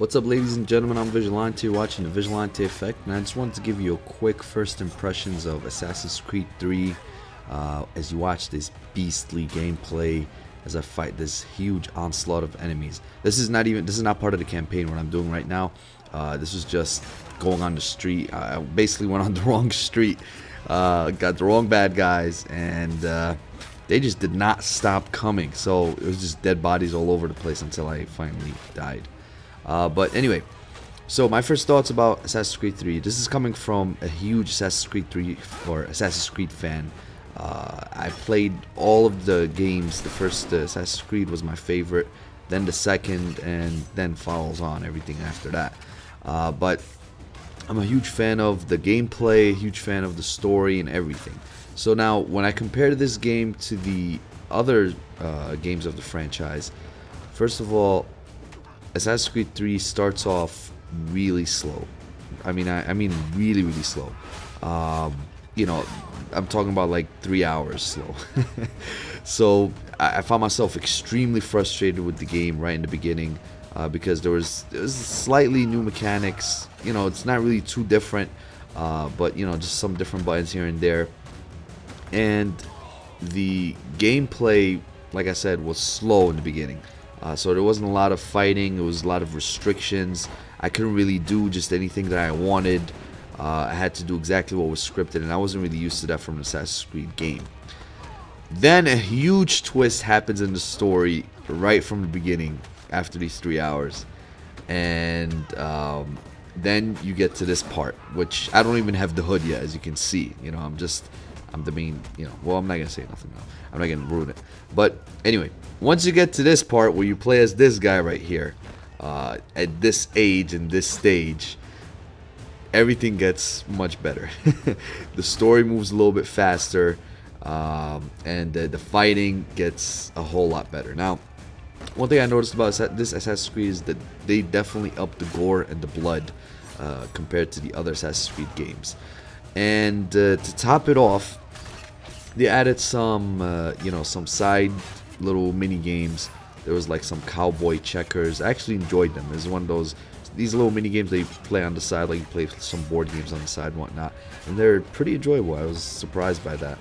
What's up, ladies and gentlemen? I'm Visualante, you're watching the Visualante Effect, and I just wanted to give you a quick first impressions of Assassin's Creed 3 as you watch this beastly gameplay as I fight this huge onslaught of enemies. This is not part of the campaign what I'm doing right now. This is just going on the street. I basically went on the wrong street, got the wrong bad guys, and they just did not stop coming. So it was just dead bodies all over the place until I finally died. But anyway, so my first thoughts about Assassin's Creed 3. This is coming from a huge Assassin's Creed 3 or Assassin's Creed fan. I played all of the games. The first Assassin's Creed was my favorite, then the second, and then follows on everything after that. But I'm a huge fan of the gameplay, huge fan of the story and everything. So now when I compare this game to the other games of the franchise, first of all, Assassin's Creed 3 starts off really slow. I mean really slow. You know, I'm talking about like 3 hours slow. So I found myself extremely frustrated with the game right in the beginning because there was slightly new mechanics. You know, it's not really too different, but you know, just some different buttons here and there. And the gameplay, like I said, was slow in the beginning. So there wasn't a lot of fighting. There was a lot of restrictions. I couldn't really do just anything that I wanted. I had to do exactly what was scripted, and I wasn't really used to that from an Assassin's Creed game. Then a huge twist happens in the story right from the beginning after these 3 hours. And then you get to this part, which I don't even have the hood yet, as you can see. You know, I'm the main, you know, well, I'm not going to say nothing now. I'm not going to ruin it. But anyway, once you get to this part where you play as this guy right here, at this age and this stage, everything gets much better. The story moves a little bit faster, and the fighting gets a whole lot better. Now, one thing I noticed about this Assassin's Creed is that they definitely upped the gore and the blood compared to the other Assassin's Creed games. And to top it off, they added some, you know, some side little mini games. There was like some cowboy checkers. I actually enjoyed them. It's one of these little mini games that you play on the side, like you play some board games on the side and whatnot, and they're pretty enjoyable. I was surprised by that.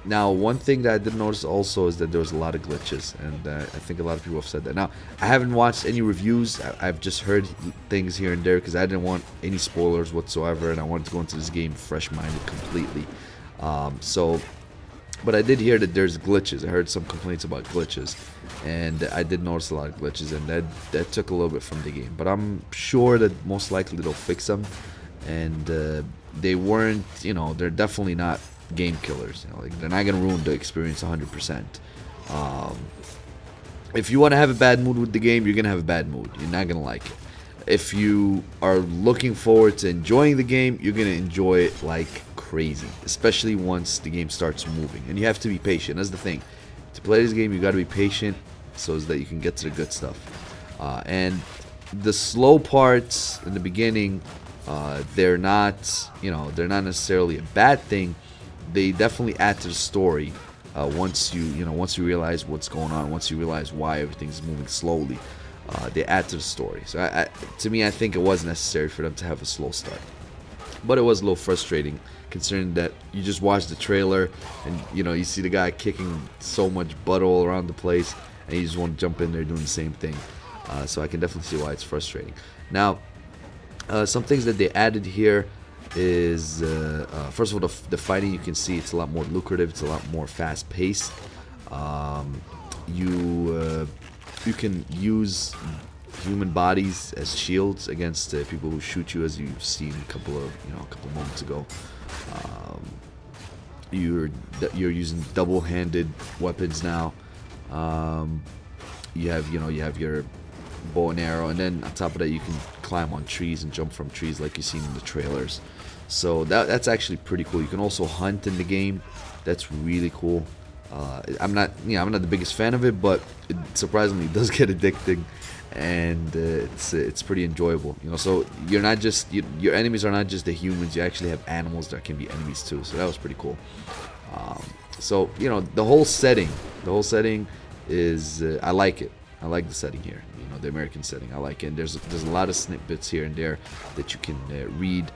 Now, one thing that I did notice also is that there was a lot of glitches, and I think a lot of people have said that. Now, I haven't watched any reviews. I've just heard things here and there because I didn't want any spoilers whatsoever, and I wanted to go into this game fresh-minded completely. But I did hear that there's glitches. I heard some complaints about glitches, and I did notice a lot of glitches, and that took a little bit from the game. But I'm sure that most likely they'll fix them, and they weren't, you know, they're definitely not game killers. You know, like, they're not gonna ruin the experience 100%. If you want to have a bad mood with the game, you're gonna have a bad mood. You're not gonna like it. If you are looking forward to enjoying the game, you're gonna enjoy it like crazy, especially once the game starts moving. And you have to be patient. That's the thing. To play this game, you got to be patient so that you can get to the good stuff. And the slow parts in the beginning, they're not, you know, they're not necessarily a bad thing. They definitely add to the story once you realize what's going on, once you realize why everything's moving slowly. They add to the story. So to me, I think it was necessary for them to have a slow start. But it was a little frustrating, considering that you just watch the trailer and, you know, you see the guy kicking so much butt all around the place, and you just want to jump in there doing the same thing. So I can definitely see why it's frustrating. Now, some things that they added here is, first of all, the fighting. You can see it's a lot more lucrative. It's a lot more fast-paced. You can use human bodies as shields against people who shoot you, as you've seen a couple of moments ago. You're using double-handed weapons now. You have your bow and arrow, and then on top of that, you can climb on trees and jump from trees like you've seen in the trailers. So that's actually pretty cool. You can also hunt in the game. That's really cool. I'm not the biggest fan of it, but it surprisingly does get addicting, and it's pretty enjoyable. You know, so you're not just your enemies are not just the humans. You actually have animals that can be enemies too. So that was pretty cool. So the whole setting is I like it. I like the setting here. the American setting. I like it. And there's a lot of snippets here and there that you can read.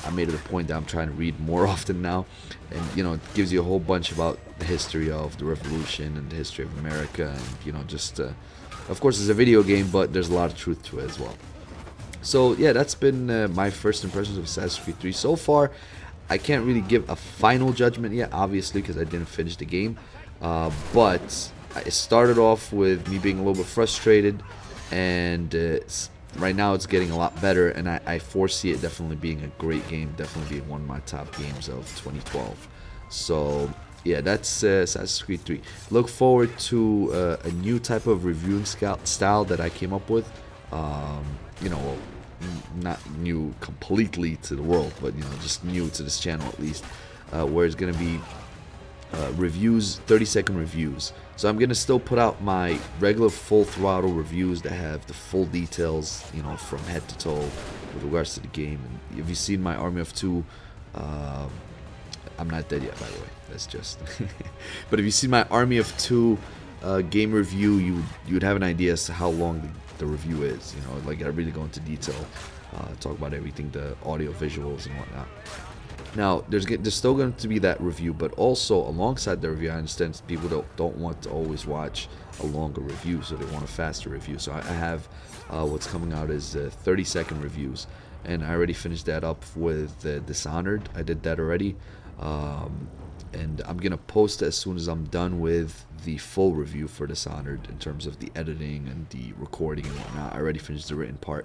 I made it a point that I'm trying to read more often now, and it gives you a whole bunch about the history of the Revolution and the history of America, and just of course it's a video game, but there's a lot of truth to it as well. So yeah, that's been my first impressions of Assassin's Creed 3 so far. I can't really give a final judgment yet, obviously, because I didn't finish the game, but it started off with me being a little bit frustrated, and right now it's getting a lot better, and I foresee it definitely being a great game, definitely being one of my top games of 2012. So yeah, that's Assassin's Creed 3. Look forward to a new type of reviewing style that I came up with. Not new completely to the world, but just new to this channel at least, where it's gonna be reviews, 30-second reviews. So I'm gonna still put out my regular full throttle reviews that have the full details, from head to toe with regards to the game. And if you've seen my Army of Two, I'm not dead yet, by the way. That's just. But if you see my Army of Two game review, you would have an idea as to how long the review is. Like I really go into detail, talk about everything, the audio, visuals, and whatnot. Now, there's still going to be that review, but also alongside the review, I understand people don't want to always watch a longer review, so they want a faster review. So I have what's coming out is 30-second reviews, and I already finished that up with Dishonored. I did that already, and I'm gonna post it as soon as I'm done with the full review for Dishonored in terms of the editing and the recording and whatnot. I already finished the written part,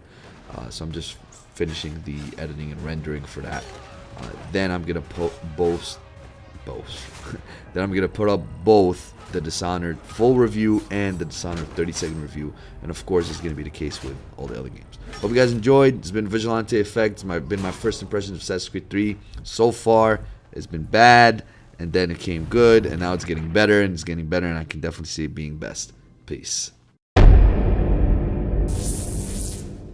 so I'm just finishing the editing and rendering for that. Then I'm gonna then I'm gonna put up both the Dishonored full review and the Dishonored 30-second review, and of course it's gonna be the case with all the other games. Hope you guys enjoyed. It's been Vigilante Effect. It's been my first impressions of Assassin's Creed 3 so far. It's been bad, and then it came good, and now it's getting better, and it's getting better, and I can definitely see it being best. Peace.